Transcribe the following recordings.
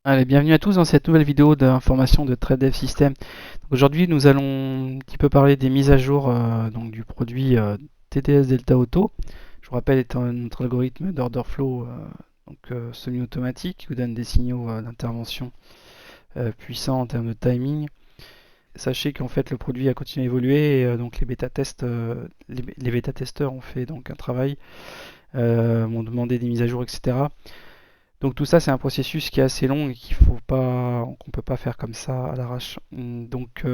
Allez, bienvenue à tous dans cette nouvelle vidéo d'information de TradeDev System. Aujourd'hui, nous allons un petit peu parler des mises à jour donc du produit TDS Delta Auto. Je vous rappelle, est notre algorithme d'order flow semi-automatique qui vous donne des signaux d'intervention puissants en termes de timing. Sachez qu'en fait, le produit a continué à évoluer et donc les les bêta-testeurs ont fait donc un travail, m'ont demandé des mises à jour, etc. Donc tout ça, c'est un processus qui est assez long et qu'on peut pas faire comme ça à l'arrache. Donc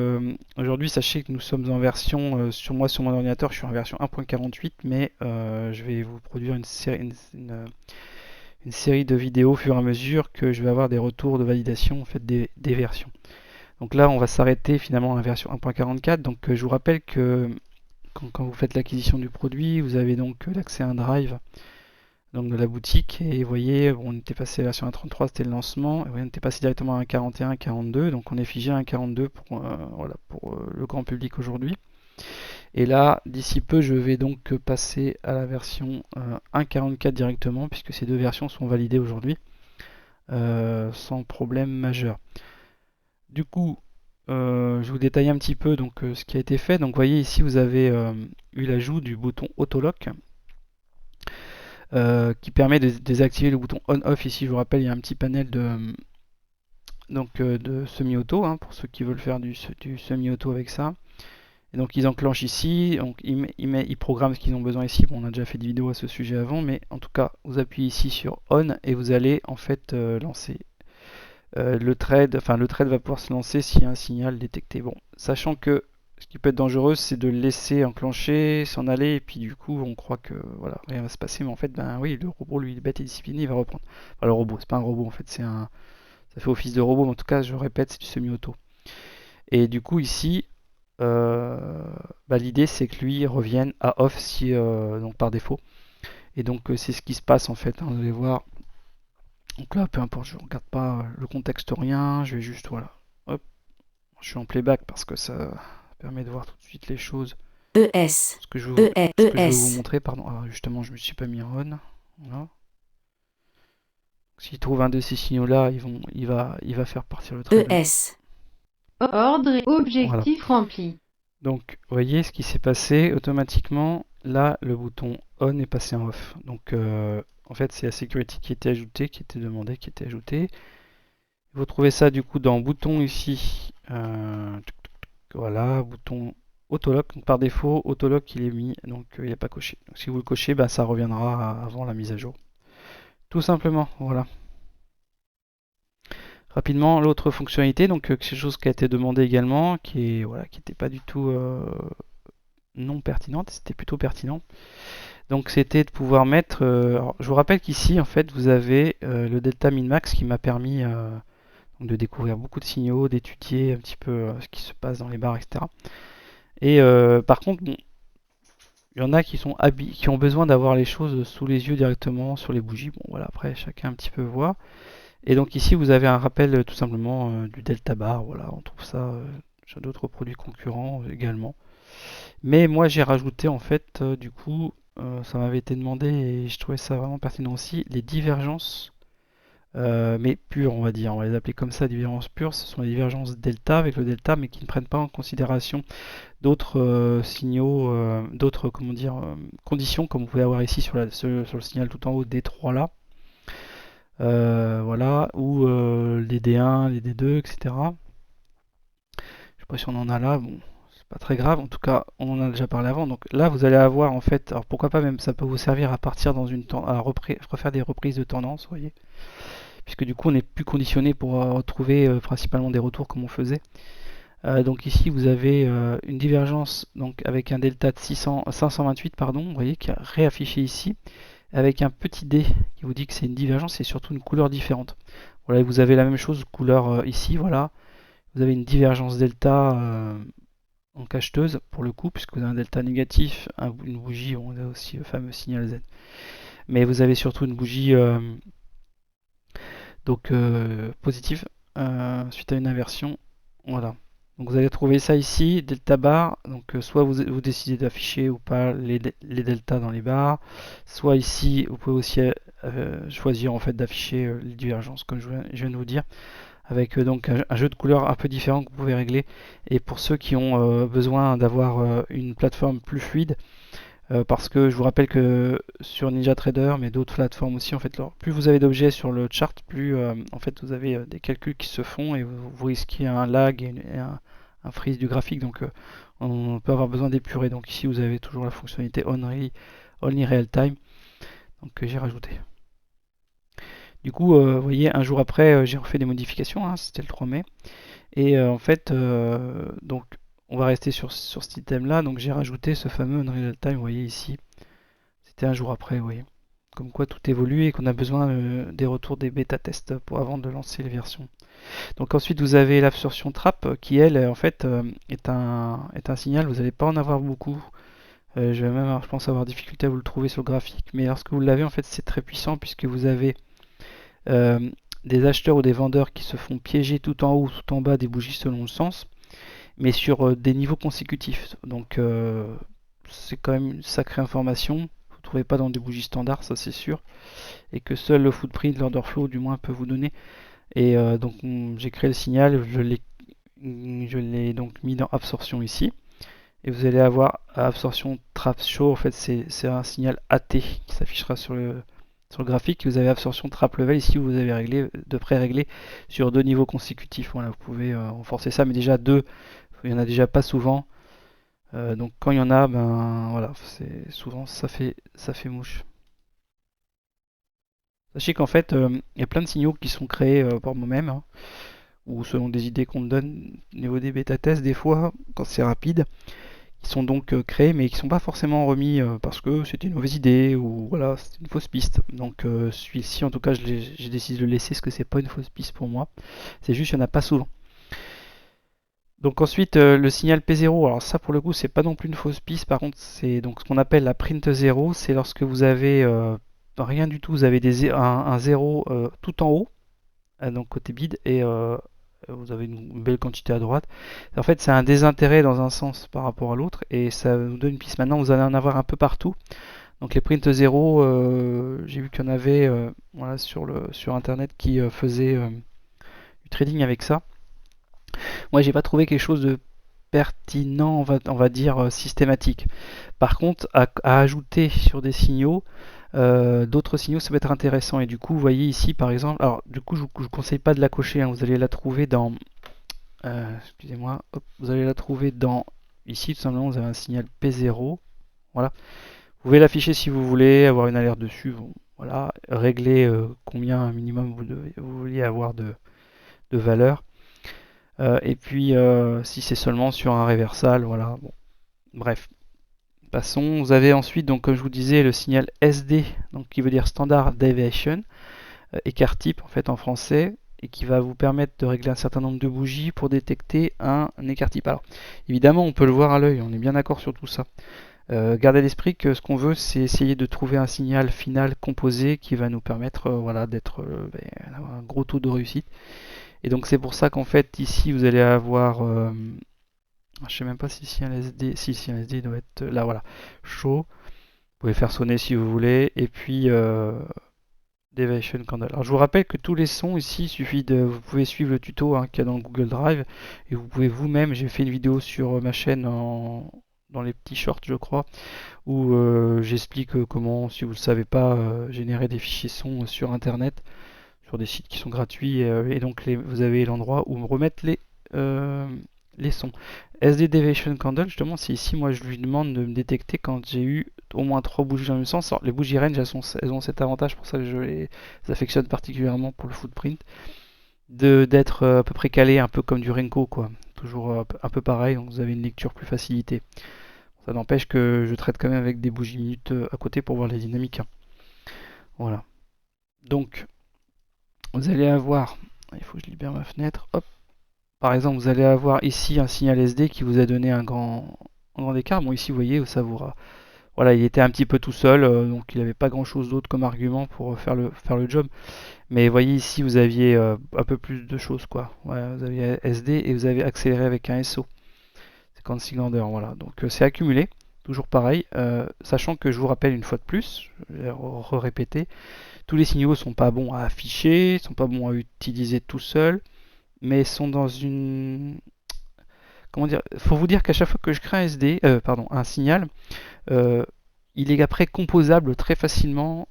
aujourd'hui, sachez que nous sommes en version, sur mon ordinateur, je suis en version 1.48, mais je vais vous produire une série de vidéos au fur et à mesure que je vais avoir des retours de validation en fait des versions. Donc là, on va s'arrêter finalement à la version 1.44. Donc je vous rappelle que quand vous faites l'acquisition du produit, vous avez donc l'accès à un drive donc de la boutique, et vous voyez on était passé à la version 1.33, c'était le lancement, et on était passé directement à 1.41, 1.42, donc on est figé à 1.42 pour le grand public aujourd'hui. Et là, d'ici peu, je vais donc passer à la version 1.44 directement, puisque ces deux versions sont validées aujourd'hui sans problème majeur. Du coup, je vous détaille un petit peu donc ce qui a été fait. Donc vous voyez ici, vous avez eu l'ajout du bouton Autolock qui permet de désactiver le bouton on-off. Ici, je vous rappelle, il y a un petit panel de semi-auto pour ceux qui veulent faire du semi-auto avec ça. Et donc ils enclenchent ici, donc ils programment ce qu'ils ont besoin ici. Bon, on a déjà fait des vidéos à ce sujet avant, mais en tout cas, vous appuyez ici sur on et vous allez en fait lancer le trade. Enfin, le trade va pouvoir se lancer s'il y a un signal détecté. Bon, sachant que ce qui peut être dangereux, c'est de le laisser enclencher, s'en aller, et puis du coup, on croit que voilà, rien va se passer, mais en fait, ben oui, le robot, lui, il est bête et discipliné, il va reprendre. Enfin, le robot, c'est pas un robot, en fait, ça fait office de robot, mais en tout cas, je répète, c'est du semi-auto. Et du coup, ici, l'idée, c'est que lui revienne à off si, donc par défaut. Et donc, c'est ce qui se passe en fait. Vous allez voir. Donc là, peu importe, je ne regarde pas le contexte, rien. Je vais juste, voilà. Hop, je suis en playback parce que ça permet de voir tout de suite les choses. ES, Ce que je veux vous ES, montrer, pardon. Ah, justement, je me suis pas mis en on. Voilà. S'il trouve un de ces signaux là, il va faire partir le trade. ES, Ordre et Voilà. objectif rempli. Donc, vous voyez ce qui s'est passé automatiquement. Là, le bouton on est passé en off. Donc, en fait, c'est la security qui était ajoutée, qui était demandée, qui était ajoutée. Vous trouvez ça du coup dans bouton ici. Voilà, bouton autolock. Donc, par défaut, autolock il est mis, donc il n'est pas coché. Donc, si vous le cochez, bah, ça reviendra avant la mise à jour. Tout simplement, voilà. Rapidement, l'autre fonctionnalité, donc quelque chose qui a été demandé également, qui est voilà, qui n'était pas du tout non pertinente, c'était plutôt pertinent. Donc c'était de pouvoir mettre. Alors, je vous rappelle qu'ici, en fait, vous avez le delta min-max qui m'a permis de découvrir beaucoup de signaux, d'étudier un petit peu ce qui se passe dans les barres, etc. Et par contre, bon, il y en a qui ont besoin d'avoir les choses sous les yeux directement sur les bougies. Bon, voilà, après, chacun un petit peu voit. Et donc ici, vous avez un rappel tout simplement du delta bar. Voilà, on trouve ça sur d'autres produits concurrents également. Mais moi, j'ai rajouté en fait, du coup, ça m'avait été demandé et je trouvais ça vraiment pertinent aussi, les divergences, mais pures, on va dire. On va les appeler comme ça, divergences pures. Ce sont les divergences delta avec le delta, mais qui ne prennent pas en considération d'autres signaux, d'autres, comment dire, conditions, comme vous pouvez avoir ici sur le signal tout en haut des 3 là. Voilà, ou les D1, les D2, etc. Je sais pas si on en a là, bon, c'est pas très grave, en tout cas, on en a déjà parlé avant. Donc là, vous allez avoir en fait, alors pourquoi pas même, ça peut vous servir à partir dans à refaire des reprises de tendance, vous voyez, puisque du coup, on n'est plus conditionné pour retrouver principalement des retours comme on faisait. Donc ici, vous avez une divergence donc avec un delta de 528, pardon, vous voyez, qui est réaffiché ici, avec un petit d qui vous dit que c'est une divergence et surtout une couleur différente. Voilà, vous avez la même chose, couleur ici, voilà. Vous avez une divergence delta en cacheteuse pour le coup, puisque vous avez un delta négatif, une bougie, on a aussi le fameux signal Z. Mais vous avez surtout une bougie positive suite à une inversion. Voilà. Donc vous allez trouver ça ici, delta bar. Donc soit vous décidez d'afficher ou pas les deltas dans les barres. Soit ici, vous pouvez aussi choisir en fait d'afficher les divergences comme je viens de vous dire, avec donc un jeu de couleurs un peu différent que vous pouvez régler. Et pour ceux qui ont besoin d'avoir une plateforme plus fluide, parce que je vous rappelle que sur NinjaTrader, mais d'autres plateformes aussi, en fait, plus vous avez d'objets sur le chart, plus en fait vous avez des calculs qui se font et vous risquez un lag et un freeze du graphique. Donc on peut avoir besoin d'épurer. Donc ici vous avez toujours la fonctionnalité Only Real Time, donc que j'ai rajouté. Du coup, vous voyez, un jour après, j'ai refait des modifications, hein, c'était le 3 mai. Et en fait, donc on va rester sur cet item-là. Donc j'ai rajouté ce fameux Unreal Time, vous voyez ici. C'était un jour après, vous voyez. Comme quoi tout évolue et qu'on a besoin des retours des bêta-tests avant de lancer les versions. Donc ensuite, vous avez l'absorption trap qui, elle, en fait, est un signal. Vous n'allez pas en avoir beaucoup. Je vais même, je pense, avoir difficulté à vous le trouver sur le graphique. Mais lorsque vous l'avez, en fait, c'est très puissant puisque vous avez euh, des acheteurs ou des vendeurs qui se font piéger tout en haut ou tout en bas des bougies selon le sens, mais sur des niveaux consécutifs. Donc c'est quand même une sacrée information. Vous ne trouvez pas dans des bougies standards, ça c'est sûr, et que seul le footprint, l'order flow du moins peut vous donner. Et donc j'ai créé le signal, je l'ai donc mis dans absorption ici. Et vous allez avoir absorption trap show, en fait c'est un signal AT qui s'affichera sur le graphique. Vous avez absorption trap level ici, vous avez réglé, de près réglé sur 2 niveaux consécutifs. Voilà, vous pouvez renforcer ça, mais déjà 2, il n'y en a déjà pas souvent. Donc quand il y en a, ben voilà, c'est souvent ça fait mouche. Sachez qu'en fait, il y a plein de signaux qui sont créés par moi-même, hein, ou selon des idées qu'on me donne au niveau des bêta-tests, des fois, quand c'est rapide, qui sont donc créés, mais qui ne sont pas forcément remis parce que c'était une mauvaise idée, ou voilà, c'était une fausse piste. Donc celui-ci, en tout cas, j'ai décidé de le laisser, parce que c'est pas une fausse piste pour moi. C'est juste qu'il n'y en a pas souvent. Donc ensuite, le signal P0, alors ça pour le coup, c'est pas non plus une fausse piste, par contre, c'est donc ce qu'on appelle la print 0, c'est lorsque vous avez rien du tout, vous avez un 0 tout en haut, donc côté bid, et vous avez une belle quantité à droite. En fait, c'est un désintérêt dans un sens par rapport à l'autre, et ça nous donne une piste. Maintenant, vous allez en avoir un peu partout. Donc les print 0, j'ai vu qu'il y en avait voilà, sur Internet qui faisaient du trading avec ça. Moi, j'ai pas trouvé quelque chose de pertinent, on va dire systématique. Par contre, à ajouter sur des signaux, d'autres signaux, ça peut être intéressant. Et du coup, vous voyez ici, par exemple, alors du coup, je vous conseille pas de la cocher, hein, vous allez la trouver dans, excusez-moi, vous allez la trouver dans, ici, tout simplement, vous avez un signal P0, voilà. Vous pouvez l'afficher si vous voulez, avoir une alerte dessus, bon, voilà, régler combien minimum vous vouliez avoir de valeur. Et puis si c'est seulement sur un réversal, voilà. Bon. Bref, passons. Vous avez ensuite, donc comme je vous disais, le signal SD, donc qui veut dire Standard Deviation, écart type en fait en français, et qui va vous permettre de régler un certain nombre de bougies pour détecter un écart type. Alors évidemment, on peut le voir à l'œil, on est bien d'accord sur tout ça. Gardez à l'esprit que ce qu'on veut, c'est essayer de trouver un signal final composé qui va nous permettre voilà, d'avoir un gros taux de réussite. Et donc c'est pour ça qu'en fait ici vous allez avoir, je sais même pas si un SD, si un SD doit être là, voilà, chaud. Vous pouvez faire sonner si vous voulez. Et puis Deviation Candle. Alors je vous rappelle que tous les sons ici, il suffit vous pouvez suivre le tuto hein, qu'il y a dans le Google Drive et vous pouvez vous-même. J'ai fait une vidéo sur ma chaîne dans les petits shorts je crois où j'explique comment, si vous ne le savez pas, générer des fichiers sons sur internet sur des sites qui sont gratuits et donc vous avez l'endroit où remettre les sons. SD Deviation Candle, justement, c'est ici, moi je lui demande de me détecter quand j'ai eu au moins 3 bougies dans le même sens. Alors, les bougies range, elles ont cet avantage, pour ça que je les affectionne particulièrement pour le footprint, d'être à peu près calé, un peu comme du Renko, quoi. Toujours un peu pareil, donc vous avez une lecture plus facilitée. Ça n'empêche que je traite quand même avec des bougies minutes à côté pour voir les dynamiques. Hein. Voilà. Donc, vous allez avoir, il faut que je libère ma fenêtre, hop. Par exemple, vous allez avoir ici un signal SD qui vous a donné un grand écart. Bon, ici, vous voyez, ça vous voilà, il était un petit peu tout seul, donc il n'avait pas grand chose d'autre comme argument pour faire le job. Mais vous voyez ici, vous aviez un peu plus de choses, quoi. Ouais, vous aviez SD et vous avez accéléré avec un SO. C'est quand Siglander, voilà. Donc c'est accumulé. toujours pareil, sachant que je vous rappelle une fois de plus, je vais répéter, tous les signaux sont pas bons à afficher, sont pas bons à utiliser tout seuls, mais sont dans une... Comment dire? Faut vous dire qu'à chaque fois que je crée un signal, euh, il est après composable très facilement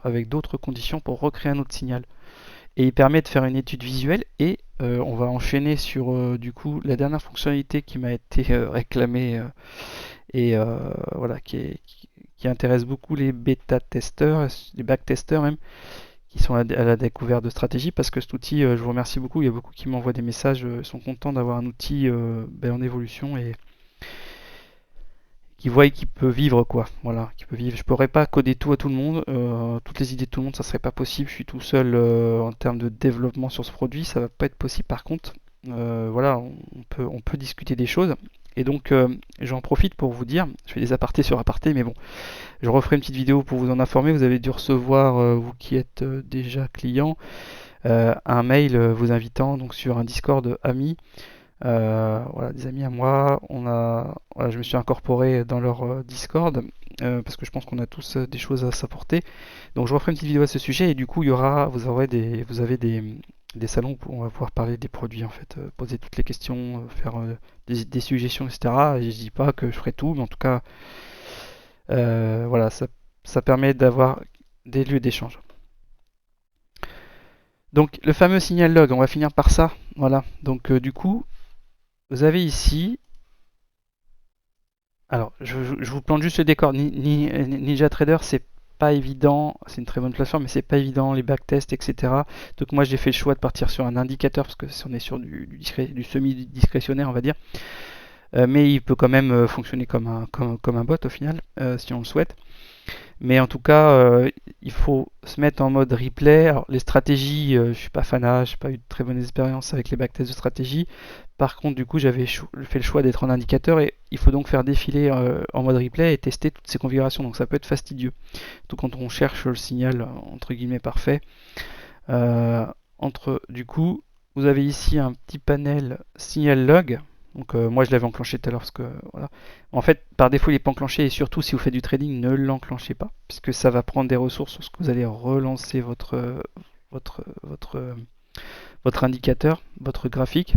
avec d'autres conditions pour recréer un autre signal. Et il permet de faire une étude visuelle et on va enchaîner sur du coup la dernière fonctionnalité qui m'a été réclamée et voilà qui intéresse beaucoup les bêta-testeurs, les back-testeurs même, qui sont à la découverte de stratégies parce que cet outil, je vous remercie beaucoup, il y a beaucoup qui m'envoient des messages, sont contents d'avoir un outil en évolution et qui voient qu'il peut vivre quoi, voilà, qui peut vivre. Je pourrais pas coder tout à tout le monde, toutes les idées de tout le monde, ça serait pas possible. Je suis tout seul en termes de développement sur ce produit, ça va pas être possible. Par contre, voilà, on peut discuter des choses. Et donc, j'en profite pour vous dire, je fais des apartés sur apartés, mais bon, je referai une petite vidéo pour vous en informer. Vous avez dû recevoir, vous qui êtes déjà client, un mail vous invitant donc sur un Discord ami. Voilà, des amis à moi, voilà, je me suis incorporé dans leur Discord parce que je pense qu'on a tous des choses à s'apporter. Donc je referai une petite vidéo à ce sujet et du coup vous avez des salons où on va pouvoir parler des produits en fait, poser toutes les questions, faire des suggestions, etc. Et je dis pas que je ferai tout, mais en tout cas, voilà, ça permet d'avoir des lieux d'échange. Donc le fameux signal log, on va finir par ça. Voilà, donc du coup, vous avez ici, alors je vous plante juste le décor. NinjaTrader, c'est pas évident, c'est une très bonne plateforme, mais c'est pas évident, les backtests, etc. Donc moi j'ai fait le choix de partir sur un indicateur parce que si on est sur du semi-discrétionnaire, on va dire. Mais il peut quand même fonctionner comme un bot au final, si on le souhaite. Mais en tout cas, il faut se mettre en mode replay. Alors, les stratégies, je suis pas fanat, j'ai pas eu de très bonne expérience avec les backtests de stratégie. Par contre, du coup, j'avais fait le choix d'être en indicateur et il faut donc faire défiler en mode replay et tester toutes ces configurations. Donc ça peut être fastidieux. Tout quand on cherche le signal entre guillemets parfait. Du coup, vous avez ici un petit panel signal log. Donc moi je l'avais enclenché tout à l'heure parce que voilà. En fait, par défaut il n'est pas enclenché et surtout si vous faites du trading, ne l'enclenchez pas puisque ça va prendre des ressources lorsque vous allez relancer votre, votre, votre indicateur, votre graphique.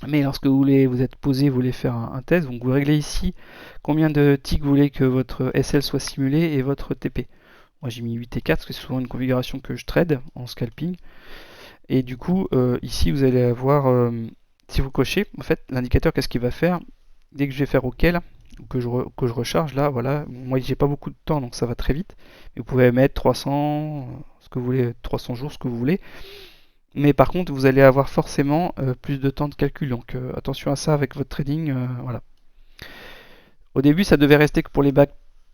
Mais lorsque vous êtes posé, vous voulez faire un test, donc vous réglez ici combien de ticks vous voulez que votre SL soit simulé et votre TP. Moi j'ai mis 8 et 4 parce que c'est souvent une configuration que je trade en scalping. Et du coup, ici vous allez avoir si vous cochez, en fait, l'indicateur, qu'est-ce qu'il va faire? Dès que je vais faire OK, là, que je recharge, là, voilà, moi j'ai pas beaucoup de temps, donc ça va très vite. Mais vous pouvez mettre 300, ce que vous voulez, 300 jours, ce que vous voulez. Mais par contre, vous allez avoir forcément plus de temps de calcul, donc attention à ça avec votre trading, voilà. Au début, ça devait rester que pour les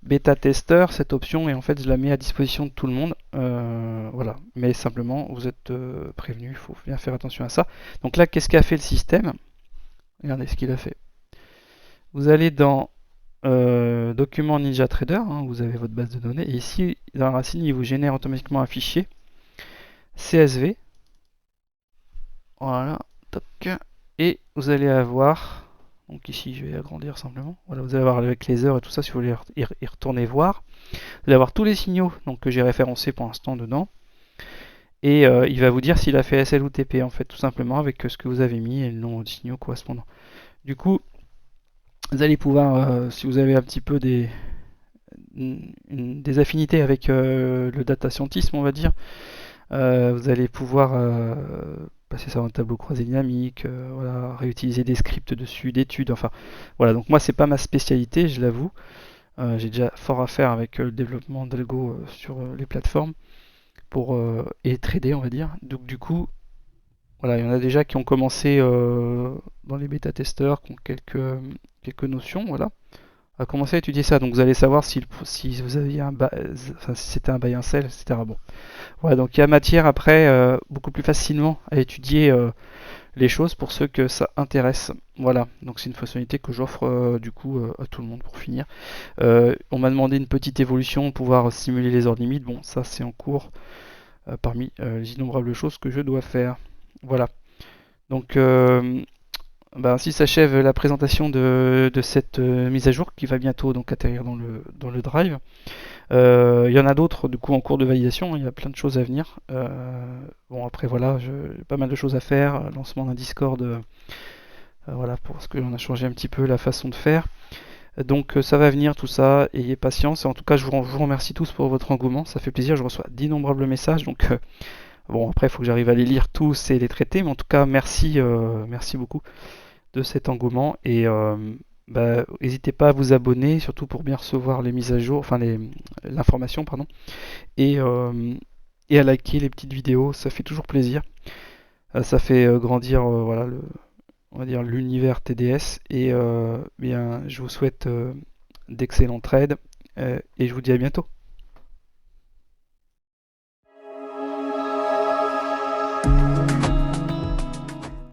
bêta testeurs cette option, et en fait, je la mets à disposition de tout le monde, voilà. Mais simplement, vous êtes prévenu, il faut bien faire attention à ça. Donc là, qu'est-ce qu'a fait le système? Regardez ce qu'il a fait. Vous allez dans Document NinjaTrader, hein, vous avez votre base de données, et ici, dans la racine, il vous génère automatiquement un fichier CSV. Voilà, toc. Et vous allez avoir, donc ici, je vais agrandir simplement. Voilà, vous allez avoir avec les heures et tout ça, si vous voulez y retourner voir. Vous allez avoir tous les signaux donc, que j'ai référencés pour l'instant dedans. Et il va vous dire s'il a fait SL ou TP, en fait, tout simplement, avec ce que vous avez mis et le nombre de signaux correspondant. Du coup, vous allez pouvoir, si vous avez un petit peu des affinités avec le data scientisme, on va dire, vous allez pouvoir passer ça dans un tableau croisé dynamique, voilà, réutiliser des scripts dessus, d'études, enfin voilà. Donc moi c'est pas ma spécialité, je l'avoue. J'ai déjà fort à faire avec le développement d'algo sur les plateformes pour et trader, on va dire. Donc du coup, voilà, il y en a déjà qui ont commencé dans les bêta-testeurs, qui ont quelques notions, voilà, à commencer à étudier ça. Donc vous allez savoir si vous aviez si c'était un buy and sell, etc. Bon, voilà, donc il y a matière après beaucoup plus facilement à étudier les choses pour ceux que ça intéresse. Voilà, donc c'est une fonctionnalité que j'offre du coup à tout le monde pour finir. On m'a demandé une petite évolution pour pouvoir simuler les ordres limites. Bon, ça c'est en cours parmi les innombrables choses que je dois faire. Voilà. Donc ben, ainsi s'achève la présentation de cette mise à jour qui va bientôt donc atterrir dans le Drive. Il y en a d'autres du coup en cours de validation, il y a plein de choses à venir. Bon après voilà, j'ai pas mal de choses à faire, lancement d'un Discord, voilà pour ce que on a changé un petit peu la façon de faire. Donc ça va venir tout ça, ayez patience. Et en tout cas, je vous remercie tous pour votre engouement, ça fait plaisir. Je reçois d'innombrables messages, donc bon après il faut que j'arrive à les lire tous et les traiter, mais en tout cas merci, merci beaucoup de cet engouement et bah, n'hésitez pas à vous abonner, surtout pour bien recevoir les mises à jour, enfin l'information, pardon, et, euh, et à liker les petites vidéos, ça fait toujours plaisir. Ça fait grandir voilà, on va dire l'univers TDS et bien, je vous souhaite d'excellentes trades et je vous dis à bientôt.